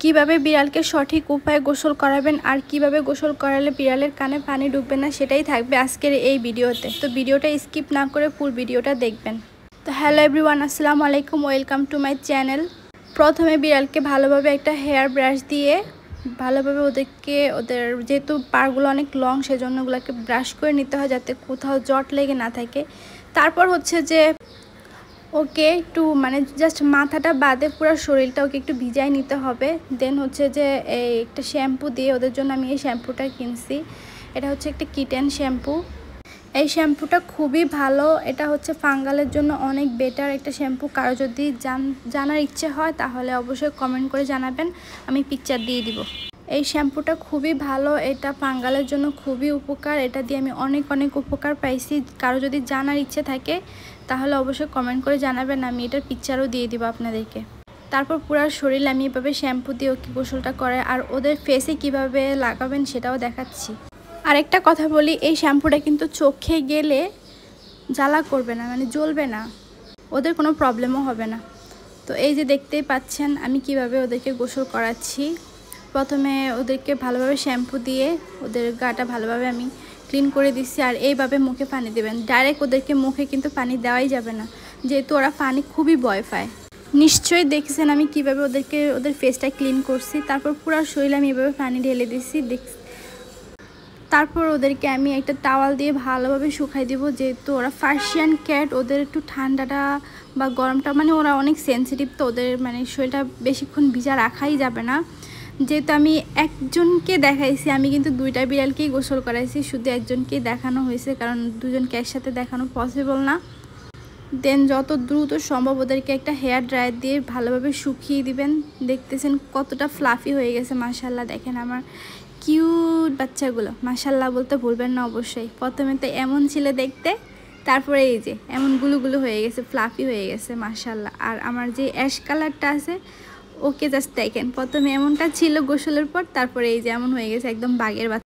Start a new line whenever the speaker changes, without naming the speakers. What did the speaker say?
কিভাবে বিড়ালকে সঠিক উপায়ে গোসল করাবেন আর কিভাবে গোসল করালে বিড়ালের কানে পানি ঢুকবে না সেটাই থাকবে আজকের এই ভিডিওতে। তো ভিডিওটা স্কিপ না করে ফুল ভিডিওটা দেখবেন। তো হ্যালো এভরিওয়ান, আসসালামু আলাইকুম, ওয়েলকাম টু মাই চ্যানেল। প্রথমে বিড়ালকে ভালোভাবে একটা হেয়ার ব্রাশ দিয়ে ভালোভাবে ওদের যেহেতু পাগুলো অনেক লং, সেজন্য ওগুলোকে ব্রাশ করে নিতে হয় যাতে কোথাও জট লেগে না থাকে। তারপর হচ্ছে যে ওকে একটু জাস্ট মাথাটা বাদে পুরো শরীরটা ওকে একটু ভিজাই নিতে হবে। দেন হচ্ছে যে এই একটা শ্যাম্পু দিয়ে ওদের জন্য আমি এই শ্যাম্পুটা কিনছি। এটা হচ্ছে একটা কিটেন শ্যাম্পু। এই শ্যাম্পুটা খুবই ভালো, এটা হচ্ছে ফাঙ্গালের জন্য অনেক বেটার একটা শ্যাম্পু। কারো যদি জানার ইচ্ছে হয় তাহলে অবশ্যই কমেন্ট করে জানাবেন, আমি পিকচার দিয়ে দিব। এই শ্যাম্পুটা খুবই ভালো, এটা ফাঙ্গালের জন্য খুবই উপকার। এটা দিয়ে আমি অনেক উপকার পাইছি। কারো যদি জানার ইচ্ছে থাকে তাহলে অবশ্যই কমেন্ট করে জানাবেন, আমি এটার পিকচারও দিয়ে দিব আপনাদেরকে। তারপর পুরো শরীর আমি এভাবে শ্যাম্পু দিয়ে ওকে গোসলটা করে আর ওদের ফেসে কিভাবে লাগাবেন সেটাও দেখাচ্ছি। আরেকটা কথা বলি, এই শ্যাম্পুটা কিন্তু চোখে গেলে জ্বালা করবে না, জ্বলবে না, ওদের কোনো প্রবলেমও হবে না। তো এই যে দেখতেই পাচ্ছেন আমি কিভাবে ওদেরকে গোসল করাচ্ছি। প্রথমে ওদেরকে ভালোভাবে শ্যাম্পু দিয়ে ওদের গাটা ভালোভাবে আমি ক্লিন করে দিচ্ছি। আর এইভাবে মুখে পানি দেবেন, ডাইরেক্ট ওদেরকে মুখে কিন্তু পানি দেওয়াই যাবে না, যেহেতু ওরা পানি খুবই ভয় পায়। নিশ্চয়ই দেখছেন আমি কিভাবে ওদের ফেসটা ক্লিন করছি। তারপর পুরো শরীরে আমি এভাবে পানি ঢেলে দিচ্ছি। তারপর ওদেরকে আমি একটা টাওয়াল দিয়ে ভালোভাবে শুকাই দিব, যেহেতু ওরা পার্সিয়ান ক্যাট, ওদের একটু ঠান্ডাটা বা গরমটা ওরা অনেক সেন্সিটিভ, তো ওদের শরীরটা বেশিক্ষণ ভিজা রাখাই যাবে না। যেহেতু আমি একজনকে দেখাইছি, আমি কিন্তু দুইটা বিড়ালকেই গোসল করাইছি, শুধু একজনকেই দেখানো হয়েছে কারণ দুজনকে একসাথে দেখানো পসিবল না। দেন যত দ্রুত সম্ভব ওদেরকে একটা হেয়ার ড্রায়ার দিয়ে ভালোভাবে শুকিয়ে দিবেন। দেখতেছেন কতটা ফ্লাফি হয়ে গেছে, মাশাআল্লাহ। দেখেন আমার কিউট বাচ্চাগুলো, মাশাআল্লাহ বলতে ভুলবেন না অবশ্যই। প্রথমে তো এমন ছিল দেখতে, তারপরে এই যে এমন গুলো হয়ে গেছে, ফ্লাফি হয়ে গেছে, মাশাআল্লাহ। আর আমার যে অ্যাশ কালারটা আছে ওকে জাস্ট দেখেন, প্রথমে এমনটা ছিল গোসলের পর, তারপরে এই যে এমন হয়ে গেছে, একদম বাঘের বাচ্চা।